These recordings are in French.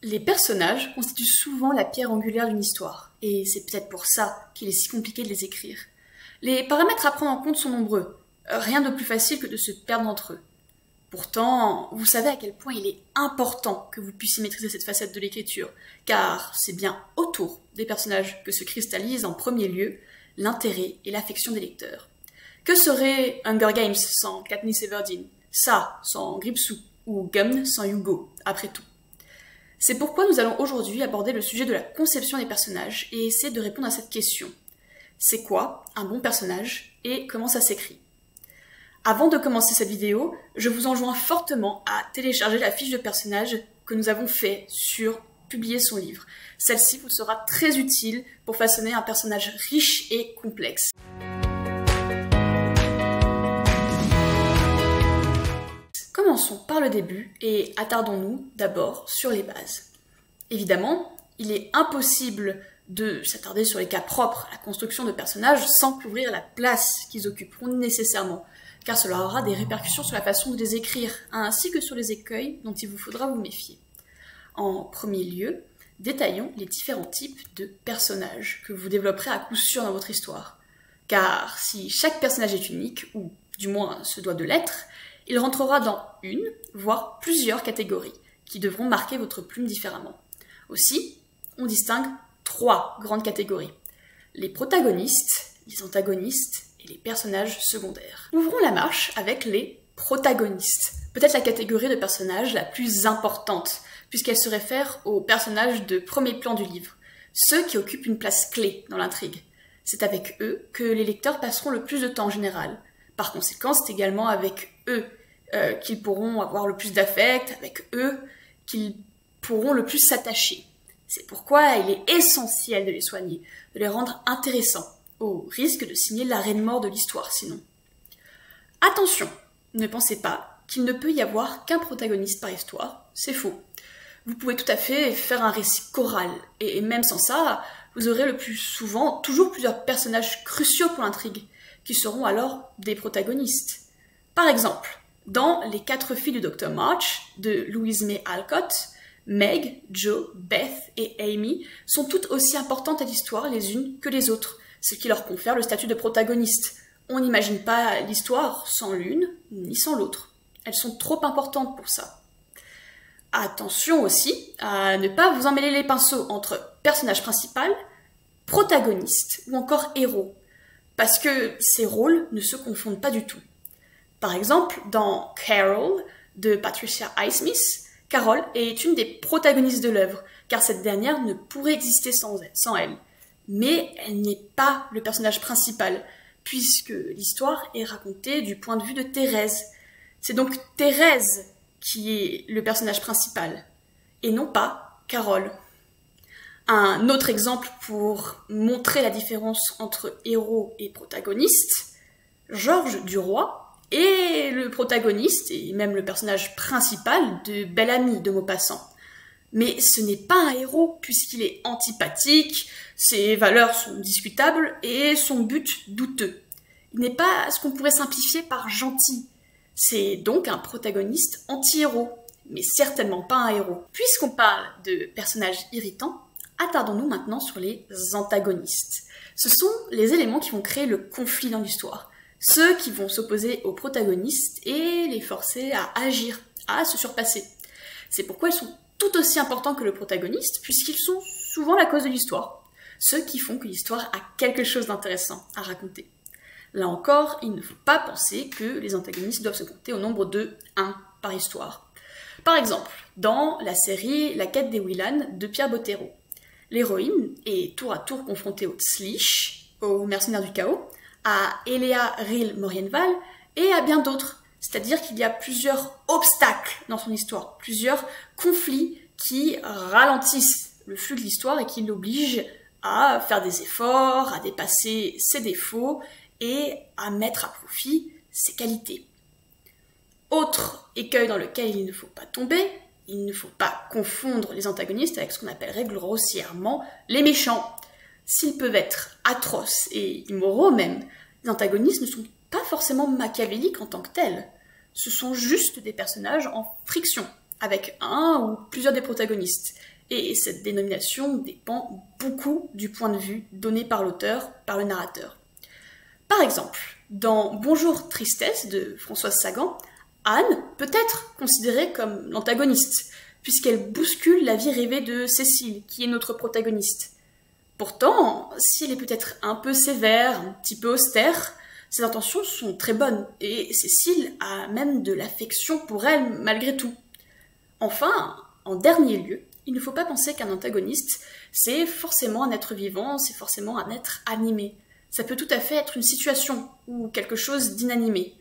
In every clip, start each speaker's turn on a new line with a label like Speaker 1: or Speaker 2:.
Speaker 1: Les personnages constituent souvent la pierre angulaire d'une histoire, et c'est peut-être pour ça qu'il est si compliqué de les écrire. Les paramètres à prendre en compte sont nombreux, rien de plus facile que de se perdre entre eux. Pourtant, vous savez à quel point il est important que vous puissiez maîtriser cette facette de l'écriture, car c'est bien autour des personnages que se cristallise en premier lieu l'intérêt et l'affection des lecteurs. Que serait Hunger Games sans Katniss Everdeen, Ça sans Gripsou, ou Gumn sans Hugo, après tout? C'est pourquoi nous allons aujourd'hui aborder le sujet de la conception des personnages et essayer de répondre à cette question. C'est quoi un bon personnage et comment ça s'écrit? Avant de commencer cette vidéo, je vous enjoins fortement à télécharger la fiche de personnage que nous avons fait sur Publier son livre. Celle-ci vous sera très utile pour façonner un personnage riche et complexe. Commençons par le début et attardons-nous d'abord sur les bases. Évidemment, il est impossible de s'attarder sur les cas propres à la construction de personnages sans couvrir la place qu'ils occuperont nécessairement, car cela aura des répercussions sur la façon de les écrire, ainsi que sur les écueils dont il vous faudra vous méfier. En premier lieu, détaillons les différents types de personnages que vous développerez à coup sûr dans votre histoire. Car si chaque personnage est unique, ou du moins se doit de l'être, il rentrera dans une, voire plusieurs catégories, qui devront marquer votre plume différemment. Aussi, on distingue 3 grandes catégories. Les protagonistes, les antagonistes et les personnages secondaires. Ouvrons la marche avec les protagonistes, peut-être la catégorie de personnages la plus importante, puisqu'elle se réfère aux personnages de premier plan du livre, ceux qui occupent une place clé dans l'intrigue. C'est avec eux que les lecteurs passeront le plus de temps en général. Par conséquent, c'est également avec eux qu'ils pourront avoir le plus d'affect, avec eux qu'ils pourront le plus s'attacher. C'est pourquoi il est essentiel de les soigner, de les rendre intéressants, au risque de signer l'arrêt de mort de l'histoire sinon. Attention, ne pensez pas qu'il ne peut y avoir qu'un protagoniste par histoire, c'est faux. Vous pouvez tout à fait faire un récit choral, et même sans ça, vous aurez le plus souvent toujours plusieurs personnages cruciaux pour l'intrigue, qui seront alors des protagonistes. Par exemple, dans Les 4 filles du Dr. March, de Louise May Alcott, Meg, Jo, Beth et Amy sont toutes aussi importantes à l'histoire les unes que les autres, ce qui leur confère le statut de protagoniste. On n'imagine pas l'histoire sans l'une ni sans l'autre. Elles sont trop importantes pour ça. Attention aussi à ne pas vous emmêler les pinceaux entre personnage principal, protagoniste ou encore héros, parce que ces rôles ne se confondent pas du tout. Par exemple, dans Carol de Patricia Highsmith, Carol est une des protagonistes de l'œuvre, car cette dernière ne pourrait exister sans elle. Mais elle n'est pas le personnage principal, puisque l'histoire est racontée du point de vue de Thérèse. C'est donc Thérèse qui est le personnage principal, et non pas Carol. Un autre exemple pour montrer la différence entre héros et protagoniste, Georges Duroy est le protagoniste, et même le personnage principal de Belle Amie de Maupassant. Mais ce n'est pas un héros, puisqu'il est antipathique, ses valeurs sont discutables, et son but douteux. Il n'est pas ce qu'on pourrait simplifier par gentil. C'est donc un protagoniste anti-héros, mais certainement pas un héros. Puisqu'on parle de personnages irritants, attardons-nous maintenant sur les antagonistes. Ce sont les éléments qui vont créer le conflit dans l'histoire. Ceux qui vont s'opposer aux protagonistes et les forcer à agir, à se surpasser. C'est pourquoi ils sont tout aussi importants que le protagoniste, puisqu'ils sont souvent la cause de l'histoire. Ceux qui font que l'histoire a quelque chose d'intéressant à raconter. Là encore, il ne faut pas penser que les antagonistes doivent se compter au nombre de 1 par histoire. Par exemple, dans la série La quête des Willan de Pierre Bottero, l'héroïne est tour à tour confrontée aux Tzlich, aux mercenaires du chaos, à Eléa Ril Morienval et à bien d'autres. C'est-à-dire qu'il y a plusieurs obstacles dans son histoire, plusieurs conflits qui ralentissent le flux de l'histoire et qui l'obligent à faire des efforts, à dépasser ses défauts et à mettre à profit ses qualités. Autre écueil dans lequel il ne faut pas tomber, il ne faut pas confondre les antagonistes avec ce qu'on appellerait grossièrement les méchants. S'ils peuvent être atroces et immoraux même, les antagonistes ne sont pas forcément machiavéliques en tant que tels. Ce sont juste des personnages en friction, avec un ou plusieurs des protagonistes. Et cette dénomination dépend beaucoup du point de vue donné par l'auteur, par le narrateur. Par exemple, dans Bonjour Tristesse de Françoise Sagan, Anne peut être considérée comme l'antagoniste, puisqu'elle bouscule la vie rêvée de Cécile, qui est notre protagoniste. Pourtant, si elle est peut-être un peu sévère, un petit peu austère, ses intentions sont très bonnes, et Cécile a même de l'affection pour elle malgré tout. Enfin, en dernier lieu, il ne faut pas penser qu'un antagoniste, c'est forcément un être vivant, c'est forcément un être animé. Ça peut tout à fait être une situation ou quelque chose d'inanimé.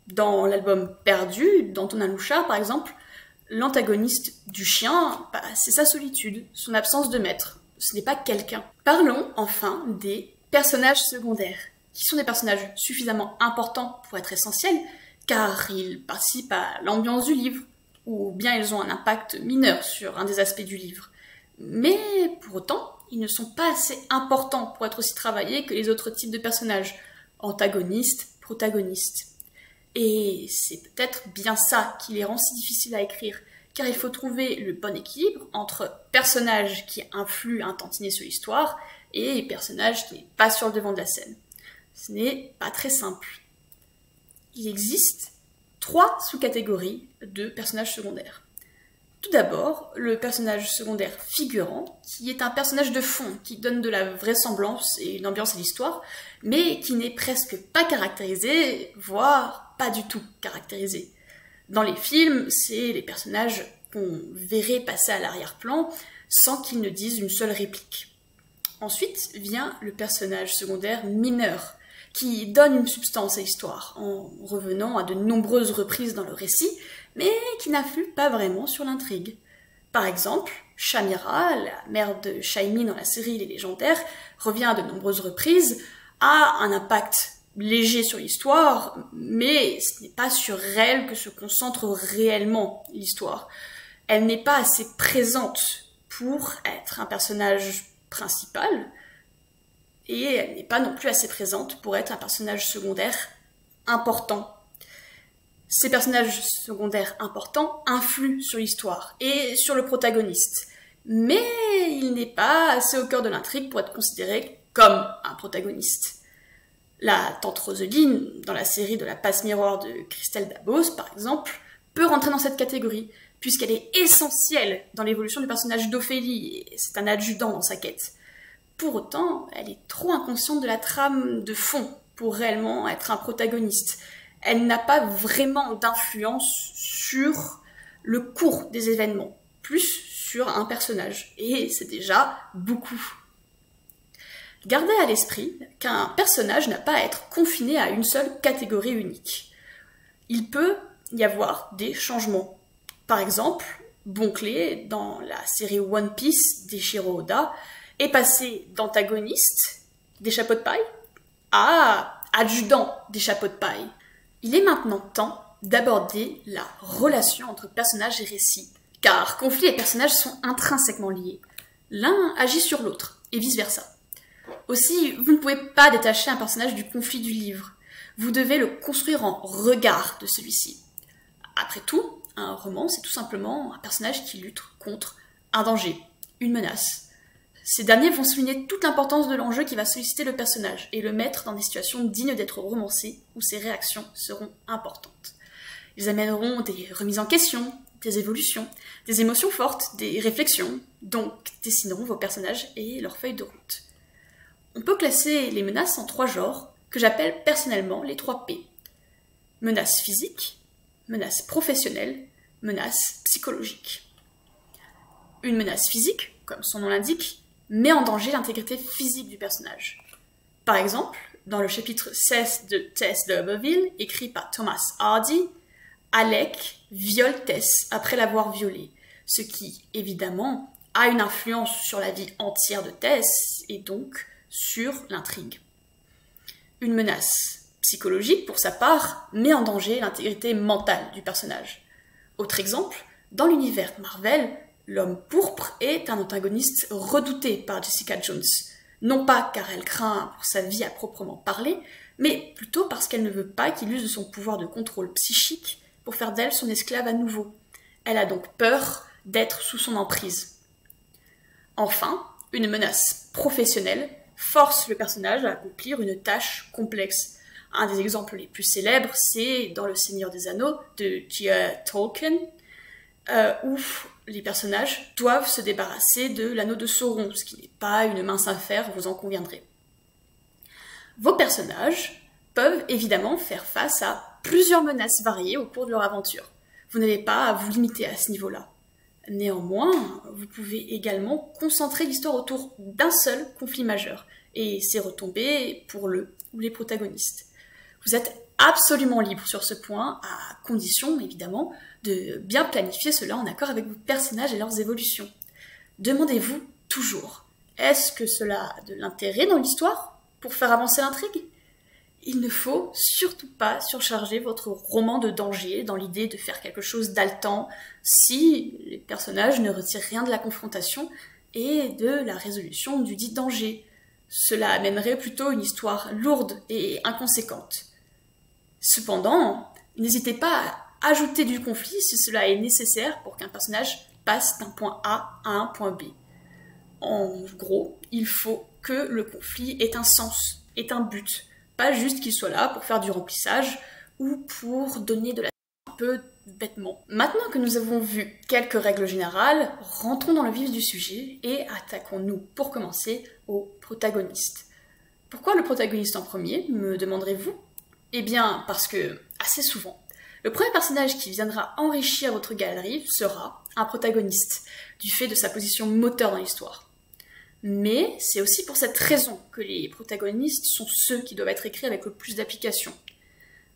Speaker 1: Dans l'album Perdu, d'Antonin Louchard par exemple, l'antagoniste du chien, c'est sa solitude, son absence de maître. Ce n'est pas quelqu'un. Parlons enfin des personnages secondaires, qui sont des personnages suffisamment importants pour être essentiels, car ils participent à l'ambiance du livre, ou bien ils ont un impact mineur sur un des aspects du livre. Mais pour autant, ils ne sont pas assez importants pour être aussi travaillés que les autres types de personnages, antagonistes, protagonistes. Et c'est peut-être bien ça qui les rend si difficiles à écrire, car il faut trouver le bon équilibre entre personnages qui influent un tantinet sur l'histoire et personnages qui n'est pas sur le devant de la scène. Ce n'est pas très simple. Il existe 3 sous-catégories de personnages secondaires. Tout d'abord, le personnage secondaire figurant, qui est un personnage de fond, qui donne de la vraisemblance et une ambiance à l'histoire, mais qui n'est presque pas caractérisé, voire pas du tout caractérisé. Dans les films, c'est les personnages qu'on verrait passer à l'arrière-plan sans qu'ils ne disent une seule réplique. Ensuite vient le personnage secondaire mineur, qui donne une substance à l'histoire, en revenant à de nombreuses reprises dans le récit, mais qui n'influe pas vraiment sur l'intrigue. Par exemple, Shamira, la mère de Shaimi dans la série Les Légendaires, revient à de nombreuses reprises, a un impact léger sur l'histoire, mais ce n'est pas sur elle que se concentre réellement l'histoire. Elle n'est pas assez présente pour être un personnage principal, et elle n'est pas non plus assez présente pour être un personnage secondaire important. Ces personnages secondaires importants influent sur l'histoire et sur le protagoniste, mais il n'est pas assez au cœur de l'intrigue pour être considéré comme un protagoniste. La tante Roseline, dans la série de la passe miroir de Christelle Dabos, par exemple, peut rentrer dans cette catégorie, puisqu'elle est essentielle dans l'évolution du personnage d'Ophélie, et c'est un adjudant dans sa quête. Pour autant, elle est trop inconsciente de la trame de fond pour réellement être un protagoniste. Elle n'a pas vraiment d'influence sur le cours des événements, plus sur un personnage, et c'est déjà beaucoup. Gardez à l'esprit qu'un personnage n'a pas à être confiné à une seule catégorie unique. Il peut y avoir des changements. Par exemple, Bon-Clé, dans la série One Piece d'Eiichiro Oda, est passé d'antagoniste des chapeaux de paille à adjudant des chapeaux de paille. Il est maintenant temps d'aborder la relation entre personnages et récits, car conflits et personnages sont intrinsèquement liés. L'un agit sur l'autre, et vice-versa. Aussi, vous ne pouvez pas détacher un personnage du conflit du livre. Vous devez le construire en regard de celui-ci. Après tout, un roman, c'est tout simplement un personnage qui lutte contre un danger, une menace. Ces derniers vont souligner toute l'importance de l'enjeu qui va solliciter le personnage et le mettre dans des situations dignes d'être romancées où ses réactions seront importantes. Ils amèneront des remises en question, des évolutions, des émotions fortes, des réflexions, donc dessineront vos personnages et leurs feuilles de route. On peut classer les menaces en 3 genres que j'appelle personnellement les 3 P. Menaces physiques, menaces professionnelles, menaces psychologiques. Une menace physique, comme son nom l'indique, met en danger l'intégrité physique du personnage. Par exemple, dans le chapitre 16 de Tess d'Urberville, écrit par Thomas Hardy, Alec viole Tess après l'avoir violée, ce qui, évidemment, a une influence sur la vie entière de Tess et donc sur l'intrigue. Une menace psychologique, pour sa part, met en danger l'intégrité mentale du personnage. Autre exemple, dans l'univers Marvel, l'homme pourpre est un antagoniste redouté par Jessica Jones, non pas car elle craint pour sa vie à proprement parler, mais plutôt parce qu'elle ne veut pas qu'il use de son pouvoir de contrôle psychique pour faire d'elle son esclave à nouveau. Elle a donc peur d'être sous son emprise. Enfin, une menace professionnelle force le personnage à accomplir une tâche complexe. Un des exemples les plus célèbres, c'est dans Le Seigneur des Anneaux de J.R. Tolkien, où les personnages doivent se débarrasser de l'anneau de Sauron, ce qui n'est pas une mince affaire, vous en conviendrez. Vos personnages peuvent évidemment faire face à plusieurs menaces variées au cours de leur aventure. Vous n'avez pas à vous limiter à ce niveau-là. Néanmoins, vous pouvez également concentrer l'histoire autour d'un seul conflit majeur, et ses retombées pour le ou les protagonistes. Vous êtes absolument libre sur ce point, à condition, évidemment, de bien planifier cela en accord avec vos personnages et leurs évolutions. Demandez-vous toujours, est-ce que cela a de l'intérêt dans l'histoire pour faire avancer l'intrigue? Il ne faut surtout pas surcharger votre roman de danger dans l'idée de faire quelque chose d'haletant si les personnages ne retirent rien de la confrontation et de la résolution du dit danger. Cela amènerait plutôt une histoire lourde et inconséquente. Cependant, n'hésitez pas à ajouter du conflit si cela est nécessaire pour qu'un personnage passe d'un point A à un point B. En gros, il faut que le conflit ait un sens, ait un but, pas juste qu'il soit là pour faire du remplissage ou pour donner de la un peu bêtement. Maintenant que nous avons vu quelques règles générales, rentrons dans le vif du sujet et attaquons-nous pour commencer au protagoniste. Pourquoi le protagoniste en premier, me demanderez-vous? Eh bien, parce que, assez souvent, le premier personnage qui viendra enrichir votre galerie sera un protagoniste, du fait de sa position moteur dans l'histoire. Mais c'est aussi pour cette raison que les protagonistes sont ceux qui doivent être écrits avec le plus d'application.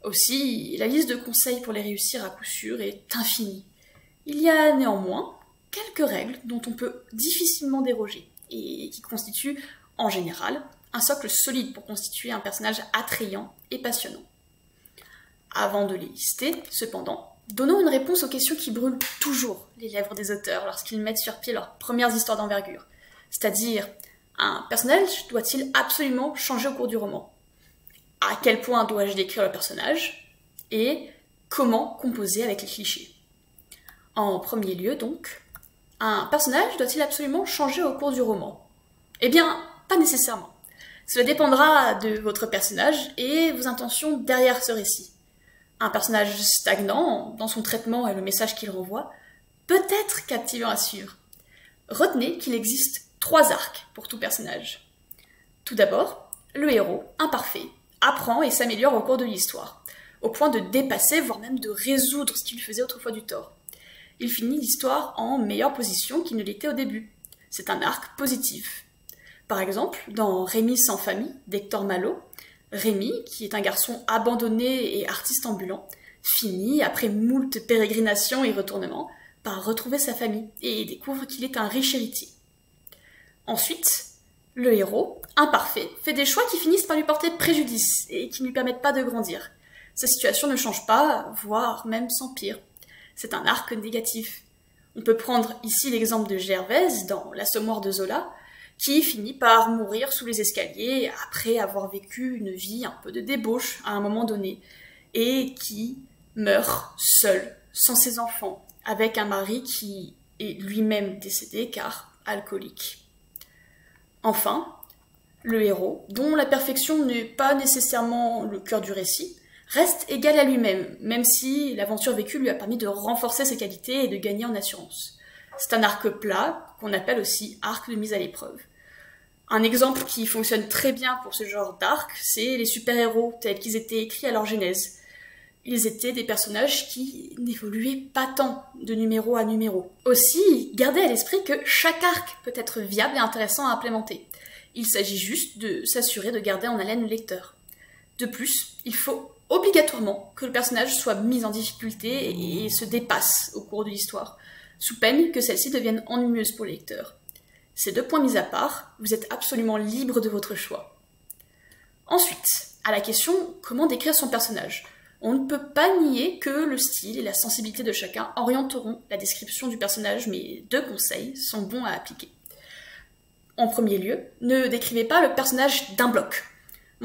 Speaker 1: Aussi, la liste de conseils pour les réussir à coup sûr est infinie. Il y a néanmoins quelques règles dont on peut difficilement déroger, et qui constituent, en général, un socle solide pour constituer un personnage attrayant et passionnant. Avant de les lister, cependant, donnons une réponse aux questions qui brûlent toujours les lèvres des auteurs lorsqu'ils mettent sur pied leurs premières histoires d'envergure. C'est-à-dire, un personnage doit-il absolument changer au cours du roman? À quel point dois-je décrire le personnage? Et comment composer avec les clichés? En premier lieu, donc, un personnage doit-il absolument changer au cours du roman? Eh bien, pas nécessairement. Cela dépendra de votre personnage et vos intentions derrière ce récit. Un personnage stagnant dans son traitement et le message qu'il renvoie peut être captivant à suivre. Retenez qu'il existe 3 arcs pour tout personnage. Tout d'abord, le héros, imparfait, apprend et s'améliore au cours de l'histoire, au point de dépasser, voire même de résoudre ce qu'il faisait autrefois du tort. Il finit l'histoire en meilleure position qu'il ne l'était au début. C'est un arc positif. Par exemple, dans Rémi sans famille, d'Hector Malot, Rémi, qui est un garçon abandonné et artiste ambulant, finit, après moult pérégrinations et retournements, par retrouver sa famille et découvre qu'il est un riche héritier. Ensuite, le héros, imparfait, fait des choix qui finissent par lui porter préjudice et qui ne lui permettent pas de grandir. Sa situation ne change pas, voire même s'empire. C'est un arc négatif. On peut prendre ici l'exemple de Gervaise dans L'Assommoir de Zola, qui finit par mourir sous les escaliers après avoir vécu une vie un peu de débauche à un moment donné, et qui meurt seule, sans ses enfants, avec un mari qui est lui-même décédé car alcoolique. Enfin, le héros, dont la perfection n'est pas nécessairement le cœur du récit, reste égal à lui-même, même si l'aventure vécue lui a permis de renforcer ses qualités et de gagner en assurance. C'est un arc plat, qu'on appelle aussi arc de mise à l'épreuve. Un exemple qui fonctionne très bien pour ce genre d'arc, c'est les super-héros tels qu'ils étaient écrits à leur genèse. Ils étaient des personnages qui n'évoluaient pas tant de numéro à numéro. Aussi, gardez à l'esprit que chaque arc peut être viable et intéressant à implémenter. Il s'agit juste de s'assurer de garder en haleine le lecteur. De plus, il faut obligatoirement que le personnage soit mis en difficulté et se dépasse au cours de l'histoire, sous peine que celle-ci devienne ennuyeuse pour le lecteur. Ces 2 points mis à part, vous êtes absolument libre de votre choix. Ensuite, à la question « Comment décrire son personnage ?» On ne peut pas nier que le style et la sensibilité de chacun orienteront la description du personnage, mais 2 conseils sont bons à appliquer. En premier lieu, ne décrivez pas le personnage d'un bloc.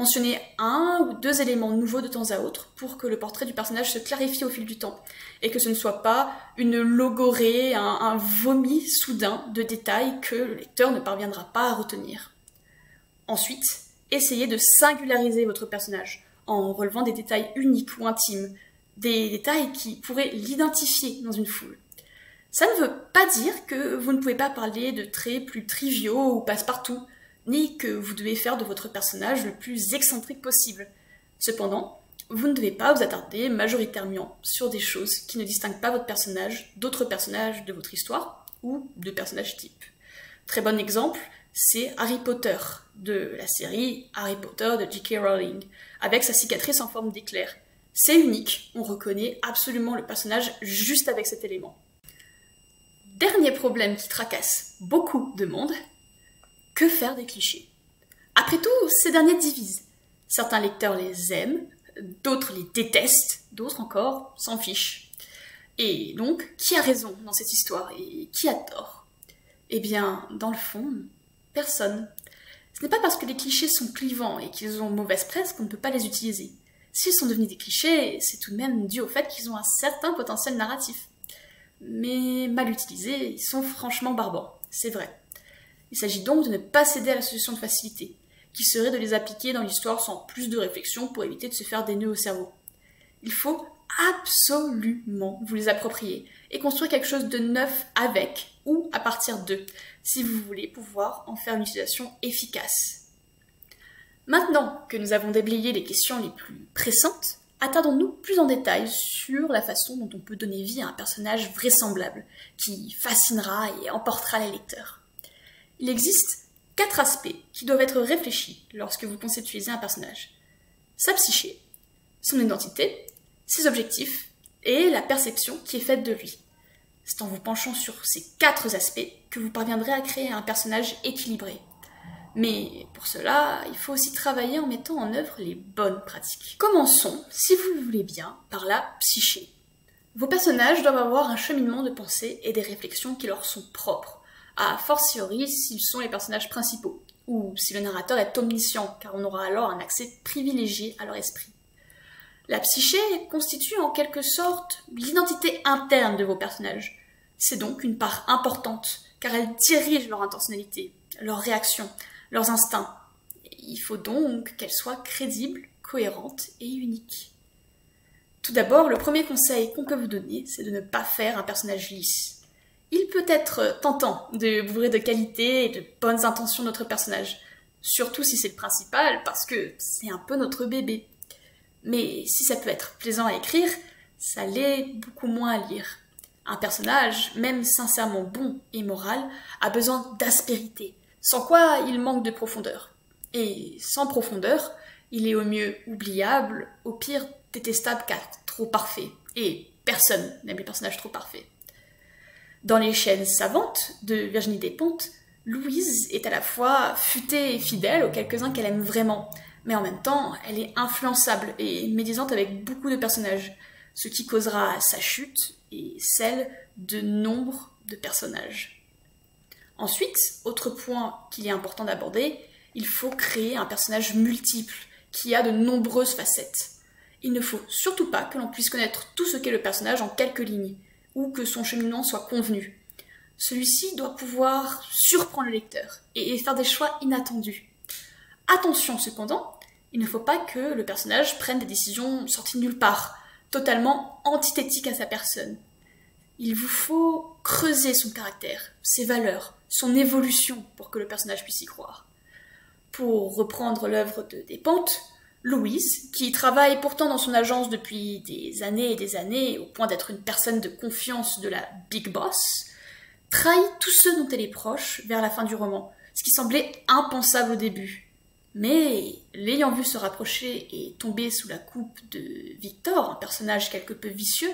Speaker 1: Mentionnez un ou deux éléments nouveaux de temps à autre pour que le portrait du personnage se clarifie au fil du temps et que ce ne soit pas une logorée, un vomi soudain de détails que le lecteur ne parviendra pas à retenir. Ensuite, essayez de singulariser votre personnage en relevant des détails uniques ou intimes, des détails qui pourraient l'identifier dans une foule. Ça ne veut pas dire que vous ne pouvez pas parler de traits plus triviaux ou passe-partout, ni que vous devez faire de votre personnage le plus excentrique possible. Cependant, vous ne devez pas vous attarder majoritairement sur des choses qui ne distinguent pas votre personnage d'autres personnages de votre histoire ou de personnages types. Très bon exemple, c'est Harry Potter, de la série Harry Potter de J.K. Rowling, avec sa cicatrice en forme d'éclair. C'est unique, on reconnaît absolument le personnage juste avec cet élément. Dernier problème qui tracasse beaucoup de monde, que faire des clichés? Après tout, ces derniers divisent. Certains lecteurs les aiment, d'autres les détestent, d'autres encore s'en fichent. Et donc, qui a raison dans cette histoire et qui a tort? Eh bien, dans le fond, personne. Ce n'est pas parce que les clichés sont clivants et qu'ils ont mauvaise presse qu'on ne peut pas les utiliser. S'ils sont devenus des clichés, c'est tout de même dû au fait qu'ils ont un certain potentiel narratif. Mais mal utilisés, ils sont franchement barbants, c'est vrai. Il s'agit donc de ne pas céder à la solution de facilité, qui serait de les appliquer dans l'histoire sans plus de réflexion pour éviter de se faire des nœuds au cerveau. Il faut absolument vous les approprier et construire quelque chose de neuf avec ou à partir d'eux, si vous voulez pouvoir en faire une utilisation efficace. Maintenant que nous avons déblayé les questions les plus pressantes, attardons-nous plus en détail sur la façon dont on peut donner vie à un personnage vraisemblable, qui fascinera et emportera les lecteurs. Il existe 4 aspects qui doivent être réfléchis lorsque vous conceptualisez un personnage. Sa psyché, son identité, ses objectifs et la perception qui est faite de lui. C'est en vous penchant sur ces 4 aspects que vous parviendrez à créer un personnage équilibré. Mais pour cela, il faut aussi travailler en mettant en œuvre les bonnes pratiques. Commençons, si vous le voulez bien, par la psyché. Vos personnages doivent avoir un cheminement de pensée et des réflexions qui leur sont propres, a fortiori s'ils sont les personnages principaux, ou si le narrateur est omniscient, car on aura alors un accès privilégié à leur esprit. La psyché constitue en quelque sorte l'identité interne de vos personnages. C'est donc une part importante, car elle dirige leur intentionnalité, leurs réactions, leurs instincts. Il faut donc qu'elle soit crédible, cohérente et unique. Tout d'abord, le premier conseil qu'on peut vous donner, c'est de ne pas faire un personnage lisse. Il peut être tentant de bourrer de qualité et de bonnes intentions notre personnage, surtout si c'est le principal, parce que c'est un peu notre bébé. Mais si ça peut être plaisant à écrire, ça l'est beaucoup moins à lire. Un personnage, même sincèrement bon et moral, a besoin d'aspérité, sans quoi il manque de profondeur. Et sans profondeur, il est au mieux oubliable, au pire détestable car trop parfait. Et personne n'aime les personnages trop parfaits. Dans Les Chaînes savantes de Virginie Despentes, Louise est à la fois futée et fidèle aux quelques-uns qu'elle aime vraiment, mais en même temps, elle est influençable et médisante avec beaucoup de personnages, ce qui causera sa chute et celle de nombre de personnages. Ensuite, autre point qu'il est important d'aborder, il faut créer un personnage multiple, qui a de nombreuses facettes. Il ne faut surtout pas que l'on puisse connaître tout ce qu'est le personnage en quelques lignes, ou que son cheminement soit convenu. Celui-ci doit pouvoir surprendre le lecteur et faire des choix inattendus. Attention cependant, il ne faut pas que le personnage prenne des décisions sorties de nulle part, totalement antithétiques à sa personne. Il vous faut creuser son caractère, ses valeurs, son évolution pour que le personnage puisse y croire. Pour reprendre l'œuvre de Despentes, Louise, qui travaille pourtant dans son agence depuis des années, au point d'être une personne de confiance de la Big Boss, trahit tous ceux dont elle est proche vers la fin du roman, ce qui semblait impensable au début. Mais, l'ayant vu se rapprocher et tomber sous la coupe de Victor, un personnage quelque peu vicieux,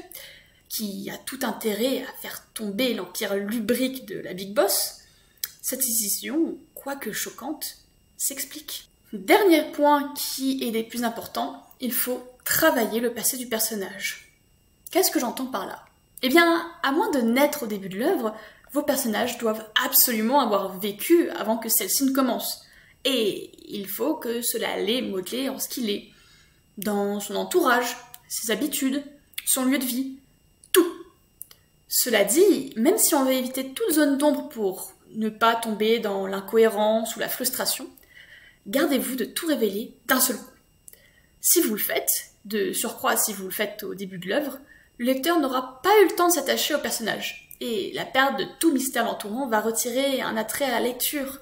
Speaker 1: qui a tout intérêt à faire tomber l'empire lubrique de la Big Boss, cette décision, quoique choquante, s'explique. Dernier point qui est des plus importants, il faut travailler le passé du personnage. Qu'est-ce que j'entends par là? Eh bien, à moins de naître au début de l'œuvre, vos personnages doivent absolument avoir vécu avant que celle-ci ne commence. et il faut que cela l'ait modelé en ce qu'il est, dans son entourage, ses habitudes, son lieu de vie, tout. Cela dit, même si on veut éviter toute zone d'ombre pour ne pas tomber dans l'incohérence ou la frustration, gardez-vous de tout révéler d'un seul coup. Si vous le faites, de surcroît si vous le faites au début de l'œuvre, le lecteur n'aura pas eu le temps de s'attacher au personnage, et la perte de tout mystère l'entourant va retirer un attrait à la lecture,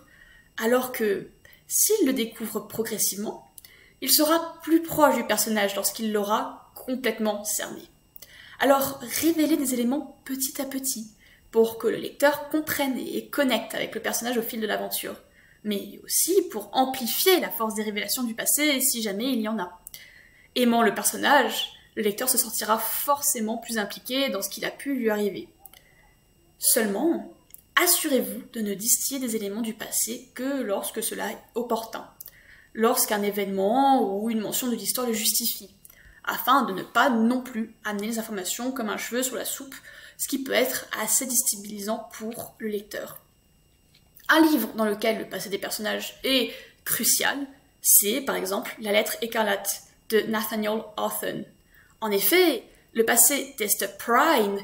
Speaker 1: alors que, s'il le découvre progressivement, il sera plus proche du personnage lorsqu'il l'aura complètement cerné. Alors, révélez des éléments petit à petit, pour que le lecteur comprenne et connecte avec le personnage au fil de l'aventure, mais aussi pour amplifier la force des révélations du passé si jamais il y en a. Aimant le personnage, le lecteur se sentira forcément plus impliqué dans ce qu'il a pu lui arriver. Seulement, assurez-vous de ne distiller des éléments du passé que lorsque cela est opportun, lorsqu'un événement ou une mention de l'histoire le justifie, afin de ne pas non plus amener les informations comme un cheveu sur la soupe, ce qui peut être assez déstabilisant pour le lecteur. Un livre dans lequel le passé des personnages est crucial, c'est par exemple La lettre écarlate de Nathaniel Hawthorne. En effet, le passé d'Hester Prynne,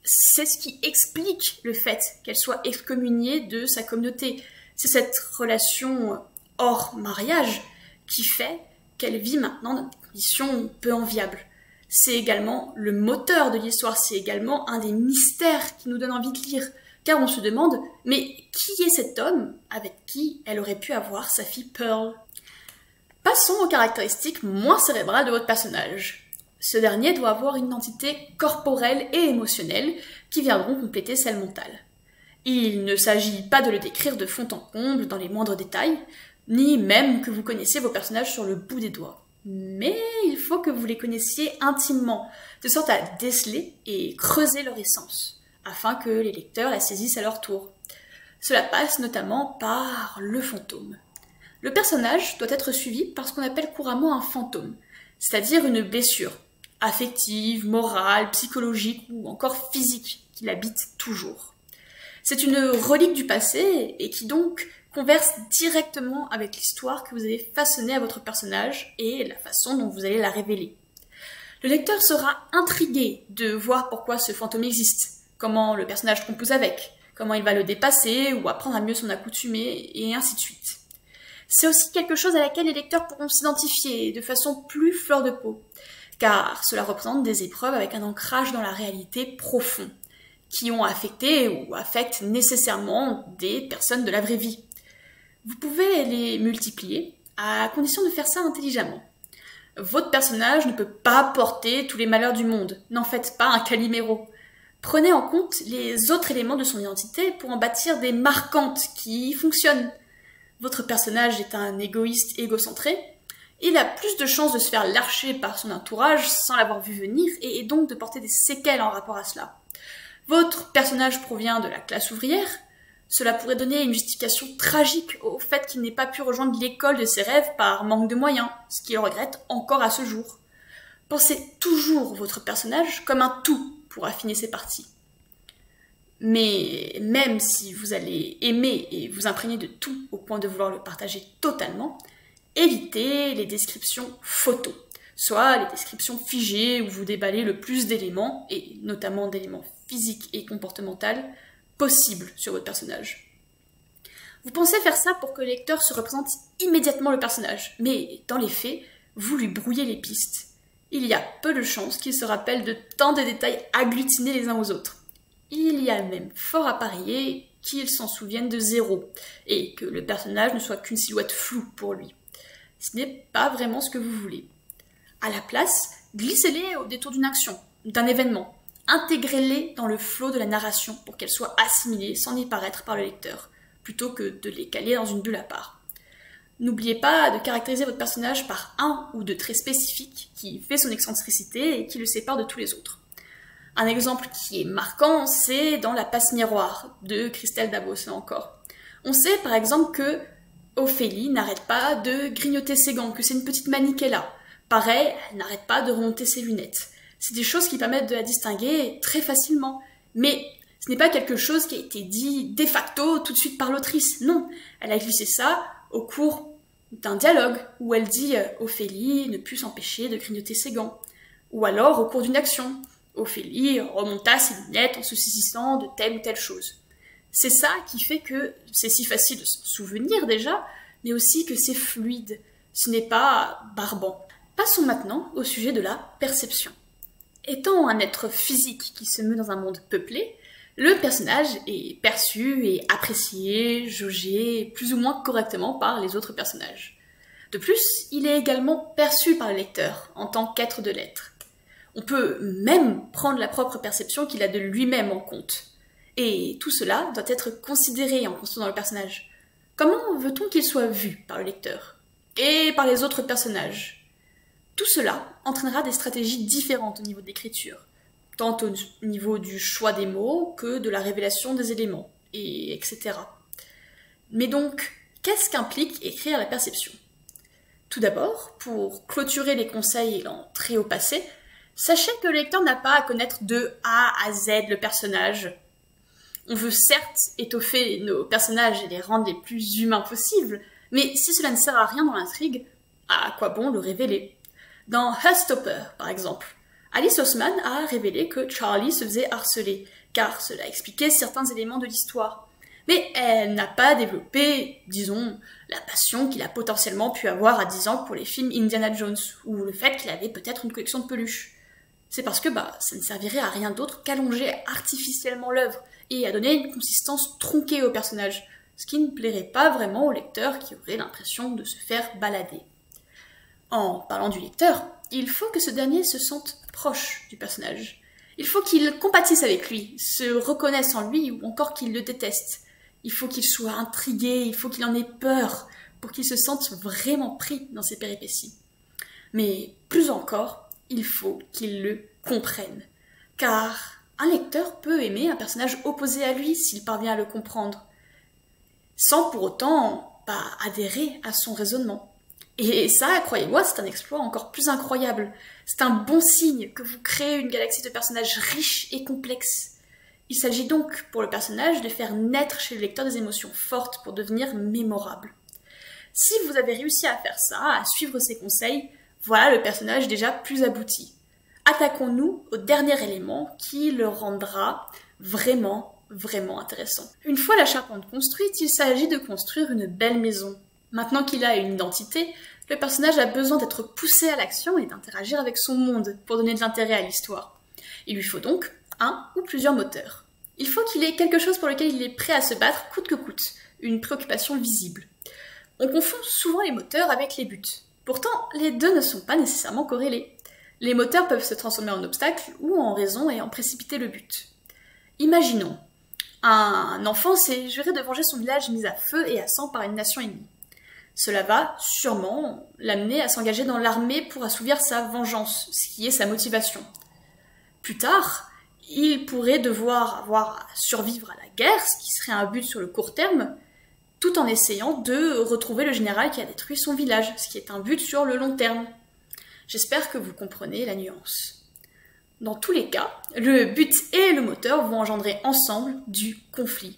Speaker 1: c'est ce qui explique le fait qu'elle soit excommuniée de sa communauté. C'est cette relation hors mariage qui fait qu'elle vit maintenant dans des conditions peu enviables. C'est également le moteur de l'histoire, c'est également un des mystères qui nous donne envie de lire, car on se demande, mais qui est cet homme avec qui elle aurait pu avoir sa fille Pearl? Passons aux caractéristiques moins cérébrales de votre personnage. Ce dernier doit avoir une identité corporelle et émotionnelle qui viendront compléter celle mentale. Il ne s'agit pas de le décrire de fond en comble dans les moindres détails, ni même que vous connaissiez vos personnages sur le bout des doigts. Mais il faut que vous les connaissiez intimement, de sorte à déceler et creuser leur essence, afin que les lecteurs la saisissent à leur tour. Cela passe notamment par le fantôme. Le personnage doit être suivi par ce qu'on appelle couramment un fantôme, c'est-à-dire une blessure, affective, morale, psychologique ou encore physique, qui l'habite toujours. C'est une relique du passé et qui donc converse directement avec l'histoire que vous avez façonnée à votre personnage et la façon dont vous allez la révéler. Le lecteur sera intrigué de voir pourquoi ce fantôme existe, comment le personnage compose avec, comment il va le dépasser ou apprendre à mieux s'en accoutumer, et ainsi de suite. C'est aussi quelque chose à laquelle les lecteurs pourront s'identifier de façon plus fleur de peau, car cela représente des épreuves avec un ancrage dans la réalité profond, qui ont affecté ou affectent nécessairement des personnes de la vraie vie. Vous pouvez les multiplier, à condition de faire ça intelligemment. Votre personnage ne peut pas porter tous les malheurs du monde, n'en faites pas un Calimero. Prenez en compte les autres éléments de son identité pour en bâtir des marquantes qui fonctionnent. Votre personnage est un égoïste égocentré, il a plus de chances de se faire lâcher par son entourage sans l'avoir vu venir et donc de porter des séquelles en rapport à cela. Votre personnage provient de la classe ouvrière, cela pourrait donner une justification tragique au fait qu'il n'ait pas pu rejoindre l'école de ses rêves par manque de moyens, ce qu'il regrette encore à ce jour. Pensez toujours votre personnage comme un tout pour affiner ses parties. Mais même si vous allez aimer et vous imprégner de tout au point de vouloir le partager totalement, évitez les descriptions photos, soit les descriptions figées où vous déballez le plus d'éléments, et notamment d'éléments physiques et comportementaux, possibles sur votre personnage. Vous pensez faire ça pour que le lecteur se représente immédiatement le personnage, mais dans les faits, vous lui brouillez les pistes. Il y a peu de chances qu'il se rappelle de tant de détails agglutinés les uns aux autres. Il y a même fort à parier qu'il s'en souvienne de zéro, et que le personnage ne soit qu'une silhouette floue pour lui. Ce n'est pas vraiment ce que vous voulez. À la place, glissez-les au détour d'une action, d'un événement. Intégrez-les dans le flot de la narration pour qu'elles soient assimilées sans y paraître par le lecteur, plutôt que de les caler dans une bulle à part. N'oubliez pas de caractériser votre personnage par un ou deux traits spécifiques qui fait son excentricité et qui le sépare de tous les autres. Un exemple qui est marquant, c'est dans La passe miroir de Christelle Davos, là encore. On sait par exemple que Ophélie n'arrête pas de grignoter ses gants, que c'est une petite manie qu'elle a. Pareil, elle n'arrête pas de remonter ses lunettes. C'est des choses qui permettent de la distinguer très facilement. Mais Ce n'est pas quelque chose qui a été dit de facto tout de suite par l'autrice, non. Elle a glissé ça au cours d'un dialogue où elle dit Ophélie ne put s'empêcher de grignoter ses gants. Ou alors au cours d'une action. Ophélie remonta ses lunettes en se saisissant de telle ou telle chose. C'est ça qui fait que c'est si facile de s'en souvenir déjà, mais aussi que c'est fluide. Ce n'est pas barbant. Passons maintenant au sujet de la perception. Étant un être physique qui se meut dans un monde peuplé, le personnage est perçu et apprécié, jaugé plus ou moins correctement par les autres personnages. De plus, il est également perçu par le lecteur en tant qu'être de l'être. On peut même prendre la propre perception qu'il a de lui-même en compte. Et tout cela doit être considéré en construisant le personnage. Comment veut-on qu'il soit vu par le lecteur et par les autres personnages? Tout cela entraînera des stratégies différentes au niveau de l'écriture, tant au niveau du choix des mots que de la révélation des éléments, et etc. Mais donc, qu'est-ce qu'implique écrire la perception? Tout d'abord, pour clôturer les conseils et l'entrée au passé, sachez que le lecteur n'a pas à connaître de A à Z le personnage. On veut certes étoffer nos personnages et les rendre les plus humains possibles, mais si cela ne sert à rien dans l'intrigue, à quoi bon le révéler? Dans Heartstopper, par exemple, Alice Oseman a révélé que Charlie se faisait harceler, car cela expliquait certains éléments de l'histoire. Mais elle n'a pas développé, disons, la passion qu'il a potentiellement pu avoir à 10 ans pour les films Indiana Jones, ou le fait qu'il avait peut-être une collection de peluches. C'est parce que ça ne servirait à rien d'autre qu'allonger artificiellement l'œuvre, et à donner une consistance tronquée au personnage, ce qui ne plairait pas vraiment au lecteur qui aurait l'impression de se faire balader. En parlant du lecteur, il faut que ce dernier se sente proche du personnage. Il faut qu'il compatisse avec lui, se reconnaisse en lui ou encore qu'il le déteste. Il faut qu'il soit intrigué, il faut qu'il en ait peur pour qu'il se sente vraiment pris dans ses péripéties. Mais plus encore, il faut qu'il le comprenne. Car un lecteur peut aimer un personnage opposé à lui s'il parvient à le comprendre, sans pour autant adhérer à son raisonnement. Et ça, croyez-moi, c'est un exploit encore plus incroyable. C'est un bon signe que vous créez une galaxie de personnages riches et complexes. Il s'agit donc pour le personnage de faire naître chez le lecteur des émotions fortes pour devenir mémorable. Si vous avez réussi à faire ça, à suivre ces conseils, voilà le personnage déjà plus abouti. Attaquons-nous au dernier élément qui le rendra vraiment intéressant. Une fois la charpente construite, il s'agit de construire une belle maison. Maintenant qu'il a une identité, le personnage a besoin d'être poussé à l'action et d'interagir avec son monde pour donner de l'intérêt à l'histoire. Il lui faut donc un ou plusieurs moteurs. Il faut qu'il ait quelque chose pour lequel il est prêt à se battre coûte que coûte, une préoccupation visible. On confond souvent les moteurs avec les buts. Pourtant, les deux ne sont pas nécessairement corrélés. Les moteurs peuvent se transformer en obstacles ou en raison et en précipiter le but. Imaginons, un enfant s'est juré de venger son village mis à feu et à sang par une nation ennemie. Cela va sûrement l'amener à s'engager dans l'armée pour assouvir sa vengeance, ce qui est sa motivation. Plus tard, il pourrait devoir avoir à survivre à la guerre, ce qui serait un but sur le court terme, tout en essayant de retrouver le général qui a détruit son village, ce qui est un but sur le long terme. J'espère que vous comprenez la nuance. Dans tous les cas, le but et le moteur vont engendrer ensemble du conflit.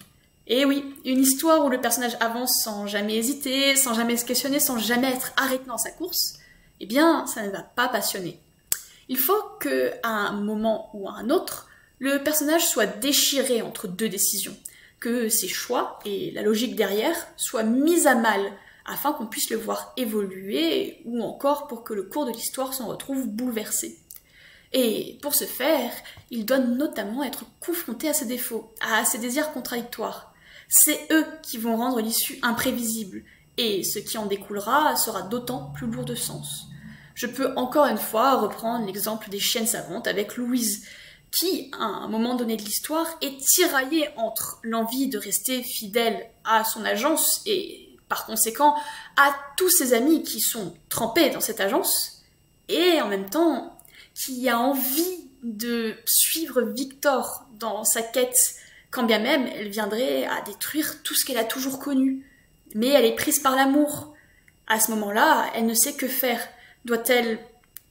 Speaker 1: Et oui, une histoire où le personnage avance sans jamais hésiter, sans jamais se questionner, sans jamais être arrêté dans sa course, eh bien, ça ne va pas passionner. Il faut qu'à un moment ou à un autre, le personnage soit déchiré entre deux décisions, que ses choix et la logique derrière soient mis à mal, afin qu'on puisse le voir évoluer, ou encore pour que le cours de l'histoire s'en retrouve bouleversé. Et pour ce faire, il doit notamment être confronté à ses défauts, à ses désirs contradictoires. C'est eux qui vont rendre l'issue imprévisible, et ce qui en découlera sera d'autant plus lourd de sens. Je peux encore une fois reprendre l'exemple des chiennes savantes avec Louise, qui, à un moment donné de l'histoire, est tiraillée entre l'envie de rester fidèle à son agence et, par conséquent, à tous ses amis qui sont trempés dans cette agence, et en même temps, qui a envie de suivre Victor dans sa quête, quand bien même elle viendrait à détruire tout ce qu'elle a toujours connu. Mais elle est prise par l'amour. À ce moment-là, elle ne sait que faire. Doit-elle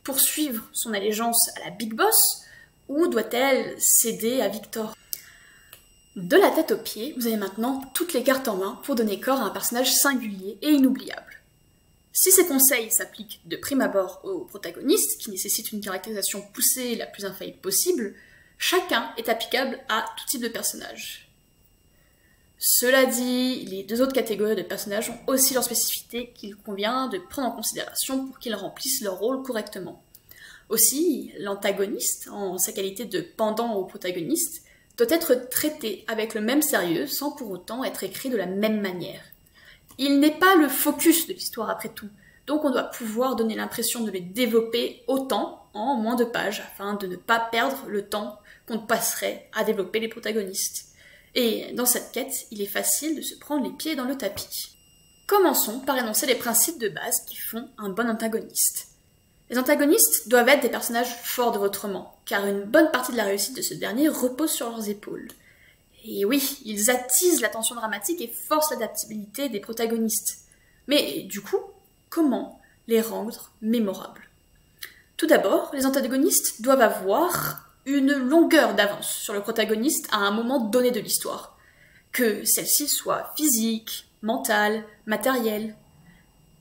Speaker 1: poursuivre son allégeance à la Big Boss ou doit-elle céder à Victor? De la tête aux pieds, vous avez maintenant toutes les cartes en main pour donner corps à un personnage singulier et inoubliable. Si ces conseils s'appliquent de prime abord au protagoniste, qui nécessite une caractérisation poussée la plus infaillible possible, chacun est applicable à tout type de personnage. Cela dit, les deux autres catégories de personnages ont aussi leurs spécificités qu'il convient de prendre en considération pour qu'ils remplissent leur rôle correctement. Aussi, l'antagoniste, en sa qualité de pendant au protagoniste, doit être traité avec le même sérieux sans pour autant être écrit de la même manière. Il n'est pas le focus de l'histoire après tout, donc on doit pouvoir donner l'impression de les développer autant en moins de pages afin de ne pas perdre le temps qu'on passerait à développer les protagonistes. Et dans cette quête, il est facile de se prendre les pieds dans le tapis. Commençons par énoncer les principes de base qui font un bon antagoniste. Les antagonistes doivent être des personnages forts de votre roman, car une bonne partie de la réussite de ce dernier repose sur leurs épaules. Et oui, ils attisent la tension dramatique et forcent l'adaptabilité des protagonistes. Mais du coup, comment les rendre mémorables? Tout d'abord, les antagonistes doivent avoir une longueur d'avance sur le protagoniste à un moment donné de l'histoire, que celle-ci soit physique, mentale, matérielle.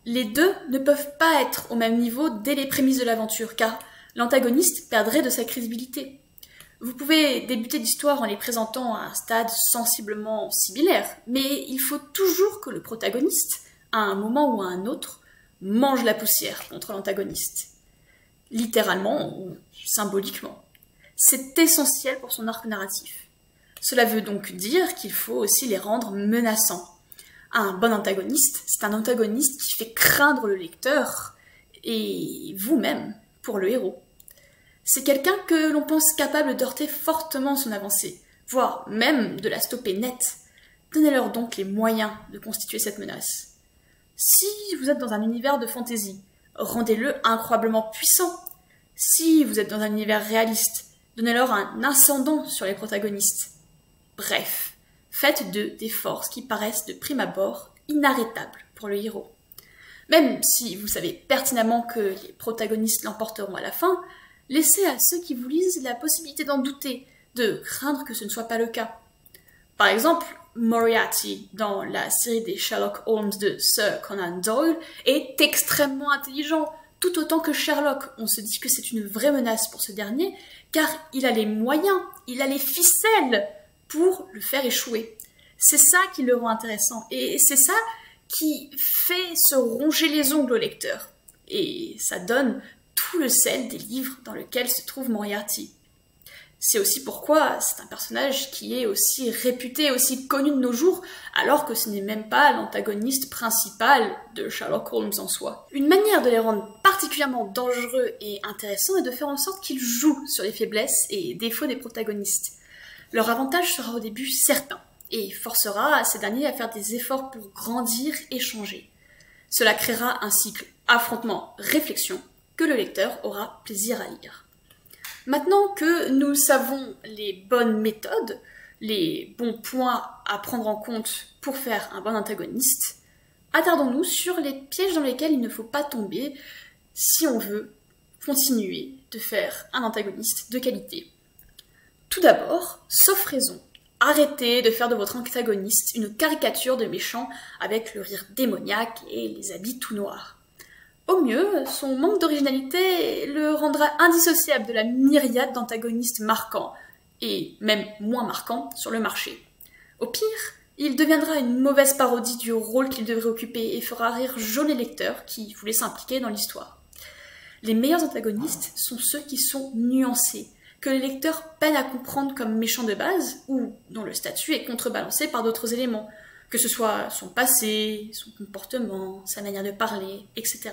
Speaker 1: Les deux ne peuvent pas être au même niveau dès les prémices de l'aventure, car l'antagoniste perdrait de sa crédibilité. Vous pouvez débuter l'histoire en les présentant à un stade sensiblement similaire, mais il faut toujours que le protagoniste, à un moment ou à un autre, mange la poussière contre l'antagoniste. Littéralement ou symboliquement. C'est essentiel pour son arc narratif. Cela veut donc dire qu'il faut aussi les rendre menaçants. Un bon antagoniste, c'est un antagoniste qui fait craindre le lecteur, et vous-même, pour le héros. C'est quelqu'un que l'on pense capable d'heurter fortement son avancée, voire même de la stopper net. Donnez-leur donc les moyens de constituer cette menace. Si vous êtes dans un univers de fantasy, rendez-le incroyablement puissant. Si vous êtes dans un univers réaliste, donnez-leur un ascendant sur les protagonistes. Bref, faites d'eux des forces qui paraissent de prime abord inarrêtables pour le héros. Même si vous savez pertinemment que les protagonistes l'emporteront à la fin, laissez à ceux qui vous lisent la possibilité d'en douter, de craindre que ce ne soit pas le cas. Par exemple, Moriarty, dans la série des Sherlock Holmes de Sir Conan Doyle, est extrêmement intelligent, tout autant que Sherlock. On se dit que c'est une vraie menace pour ce dernier, car il a les moyens, il a les ficelles pour le faire échouer. C'est ça qui le rend intéressant, et c'est ça qui fait se ronger les ongles au lecteur. Et ça donne tout le sel des livres dans lesquels se trouve Moriarty. C'est aussi pourquoi c'est un personnage qui est aussi réputé, aussi connu de nos jours, alors que ce n'est même pas l'antagoniste principal de Sherlock Holmes en soi. Une manière de les rendre particulièrement dangereux et intéressants est de faire en sorte qu'ils jouent sur les faiblesses et défauts des protagonistes. Leur avantage sera au début certain, et forcera ces derniers à faire des efforts pour grandir et changer. Cela créera un cycle affrontement-réflexion que le lecteur aura plaisir à lire. Maintenant que nous savons les bonnes méthodes, les bons points à prendre en compte pour faire un bon antagoniste, attardons-nous sur les pièges dans lesquels il ne faut pas tomber si on veut continuer de faire un antagoniste de qualité. Tout d'abord, sauf raison, arrêtez de faire de votre antagoniste une caricature de méchant avec le rire démoniaque et les habits tout noirs. Au mieux, son manque d'originalité le rendra indissociable de la myriade d'antagonistes marquants, et même moins marquants, sur le marché. Au pire, il deviendra une mauvaise parodie du rôle qu'il devrait occuper et fera rire joli lecteurs qui voulaient s'impliquer dans l'histoire. Les meilleurs antagonistes sont ceux qui sont nuancés, que les lecteurs peinent à comprendre comme méchants de base, ou dont le statut est contrebalancé par d'autres éléments, que ce soit son passé, son comportement, sa manière de parler, etc.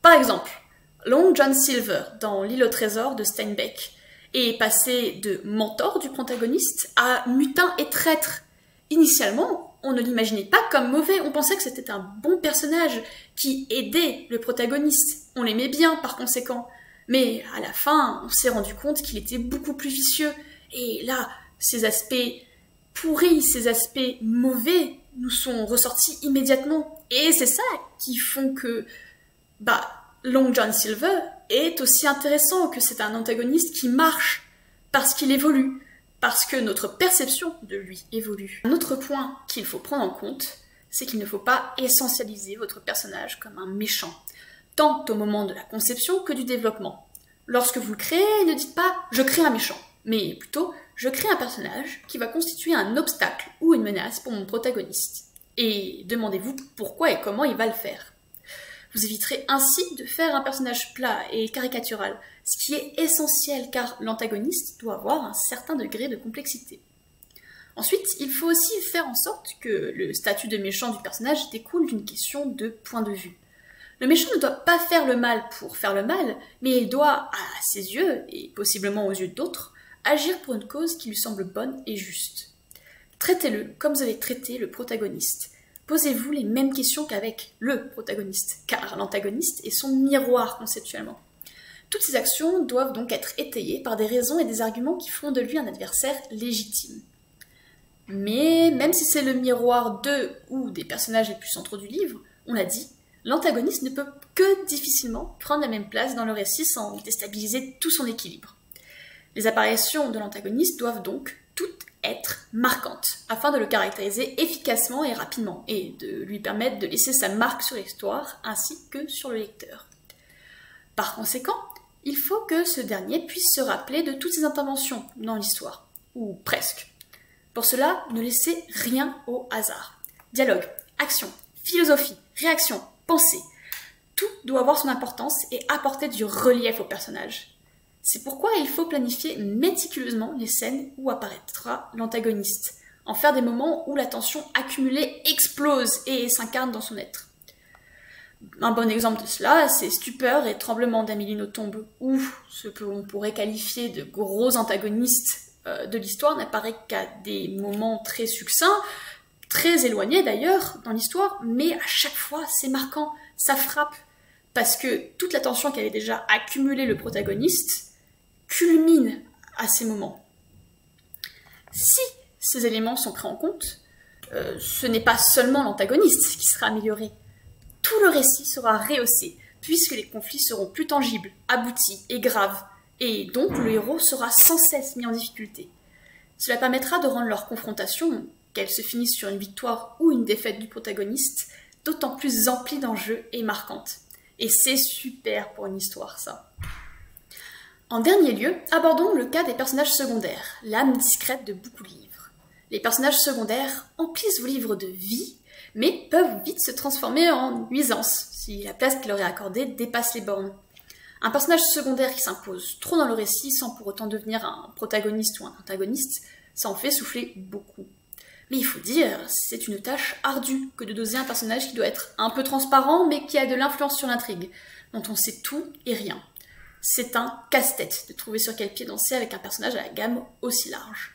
Speaker 1: Par exemple, Long John Silver, dans L'île au trésor de Steinbeck, est passé de mentor du protagoniste à mutin et traître. Initialement, on ne l'imaginait pas comme mauvais, on pensait que c'était un bon personnage qui aidait le protagoniste. On l'aimait bien par conséquent. Mais à la fin, on s'est rendu compte qu'il était beaucoup plus vicieux. Et là, ses aspects pourris, ses aspects mauvais nous sont ressortis immédiatement. Et c'est ça qui font que Long John Silver est aussi intéressant, que c'est un antagoniste qui marche parce qu'il évolue. parce que notre perception de lui évolue. Un autre point qu'il faut prendre en compte, c'est qu'il ne faut pas essentialiser votre personnage comme un méchant, tant au moment de la conception que du développement. Lorsque vous le créez, ne dites pas « je crée un méchant », mais plutôt « je crée un personnage qui va constituer un obstacle ou une menace pour mon protagoniste ». Et demandez-vous pourquoi et comment il va le faire. Vous éviterez ainsi de faire un personnage plat et caricatural, ce qui est essentiel car l'antagoniste doit avoir un certain degré de complexité. Ensuite, il faut aussi faire en sorte que le statut de méchant du personnage découle d'une question de point de vue. Le méchant ne doit pas faire le mal pour faire le mal, mais il doit, à ses yeux, et possiblement aux yeux d'autres, agir pour une cause qui lui semble bonne et juste. Traitez-le comme vous avez traité le protagoniste. Posez-vous les mêmes questions qu'avec le protagoniste, car l'antagoniste est son miroir conceptuellement. Toutes ces actions doivent donc être étayées par des raisons et des arguments qui font de lui un adversaire légitime. Mais même si c'est le miroir de ou des personnages les plus centraux du livre, on l'a dit, l'antagoniste ne peut que difficilement prendre la même place dans le récit sans déstabiliser tout son équilibre. Les apparitions de l'antagoniste doivent donc toutes être marquantes, afin de le caractériser efficacement et rapidement, et de lui permettre de laisser sa marque sur l'histoire ainsi que sur le lecteur. Par conséquent, il faut que ce dernier puisse se rappeler de toutes ses interventions dans l'histoire, ou presque. Pour cela, ne laissez rien au hasard. Dialogue, action, philosophie, réaction, pensée, tout doit avoir son importance et apporter du relief au personnage. C'est pourquoi il faut planifier méticuleusement les scènes où apparaîtra l'antagoniste, en faire des moments où la tension accumulée explose et s'incarne dans son être. Un bon exemple de cela, c'est Stupeur et Tremblement d'Amélie Nothomb, où ce que l'on pourrait qualifier de gros antagonistes de l'histoire n'apparaît qu'à des moments très succincts, très éloignés d'ailleurs dans l'histoire, mais à chaque fois c'est marquant, ça frappe, parce que toute la tension qu'avait déjà accumulée le protagoniste culmine à ces moments. Si ces éléments sont pris en compte, ce n'est pas seulement l'antagoniste qui sera amélioré, tout le récit sera rehaussé, puisque les conflits seront plus tangibles, aboutis et graves, et donc le héros sera sans cesse mis en difficulté. Cela permettra de rendre leur confrontation, qu'elle se finisse sur une victoire ou une défaite du protagoniste, d'autant plus emplie d'enjeux et marquante. Et c'est super pour une histoire, ça. En dernier lieu, abordons le cas des personnages secondaires, l'âme discrète de beaucoup de livres. Les personnages secondaires emplissent vos livres de vie, mais peuvent vite se transformer en nuisance, si la place qui leur est accordée dépasse les bornes. Un personnage secondaire qui s'impose trop dans le récit sans pour autant devenir un protagoniste ou un antagoniste, ça en fait souffler beaucoup. Mais il faut dire, c'est une tâche ardue que de doser un personnage qui doit être un peu transparent mais qui a de l'influence sur l'intrigue, dont on sait tout et rien. C'est un casse-tête de trouver sur quel pied danser avec un personnage à la gamme aussi large.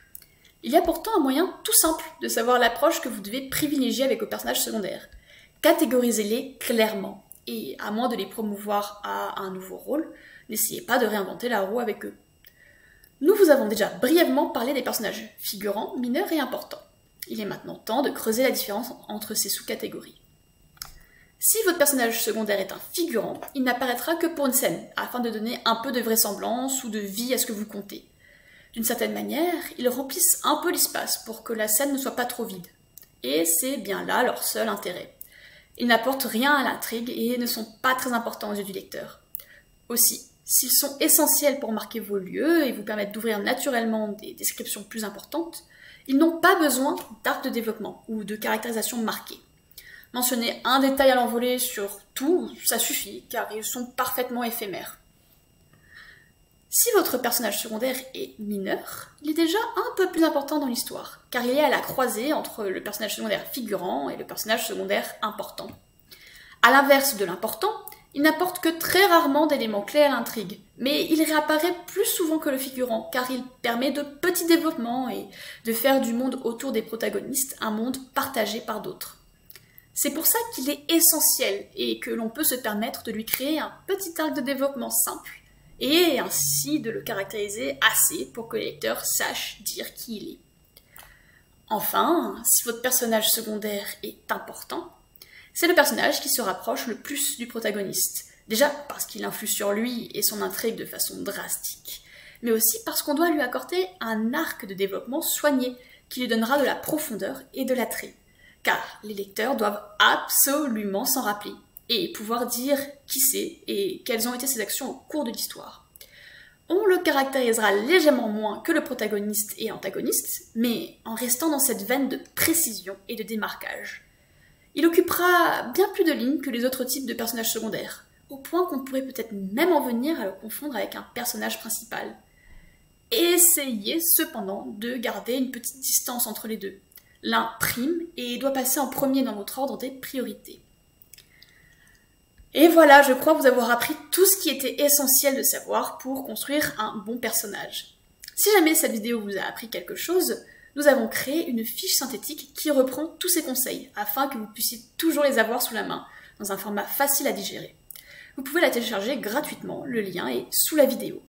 Speaker 1: Il y a pourtant un moyen tout simple de savoir l'approche que vous devez privilégier avec vos personnages secondaires. Catégorisez-les clairement. Et à moins de les promouvoir à un nouveau rôle, n'essayez pas de réinventer la roue avec eux. Nous vous avons déjà brièvement parlé des personnages figurants, mineurs et importants. Il est maintenant temps de creuser la différence entre ces sous-catégories. Si votre personnage secondaire est un figurant, il n'apparaîtra que pour une scène, afin de donner un peu de vraisemblance ou de vie à ce que vous contez. D'une certaine manière, ils remplissent un peu l'espace pour que la scène ne soit pas trop vide. Et c'est bien là leur seul intérêt. Ils n'apportent rien à l'intrigue et ne sont pas très importants aux yeux du lecteur. Aussi, s'ils sont essentiels pour marquer vos lieux et vous permettre d'ouvrir naturellement des descriptions plus importantes, ils n'ont pas besoin d'arc de développement ou de caractérisation marquée. Mentionner un détail à l'envolée sur tout, ça suffit, car ils sont parfaitement éphémères. Si votre personnage secondaire est mineur, il est déjà un peu plus important dans l'histoire, car il est à la croisée entre le personnage secondaire figurant et le personnage secondaire important. À l'inverse de l'important, il n'apporte que très rarement d'éléments clés à l'intrigue, mais il réapparaît plus souvent que le figurant, car il permet de petits développements et de faire du monde autour des protagonistes un monde partagé par d'autres. C'est pour ça qu'il est essentiel et que l'on peut se permettre de lui créer un petit arc de développement simple, et ainsi de le caractériser assez pour que le lecteur sache dire qui il est. Enfin, si votre personnage secondaire est important, c'est le personnage qui se rapproche le plus du protagoniste. Déjà parce qu'il influe sur lui et son intrigue de façon drastique, mais aussi parce qu'on doit lui accorder un arc de développement soigné qui lui donnera de la profondeur et de l'attrait. Car les lecteurs doivent absolument s'en rappeler et pouvoir dire qui c'est et quelles ont été ses actions au cours de l'histoire. On le caractérisera légèrement moins que le protagoniste et antagoniste, mais en restant dans cette veine de précision et de démarquage. Il occupera bien plus de lignes que les autres types de personnages secondaires, au point qu'on pourrait peut-être même en venir à le confondre avec un personnage principal. Essayez cependant de garder une petite distance entre les deux. L'un prime et doit passer en premier dans votre ordre des priorités. Et voilà, je crois vous avoir appris tout ce qui était essentiel de savoir pour construire un bon personnage. Si jamais cette vidéo vous a appris quelque chose, nous avons créé une fiche synthétique qui reprend tous ces conseils, afin que vous puissiez toujours les avoir sous la main, dans un format facile à digérer. Vous pouvez la télécharger gratuitement, le lien est sous la vidéo.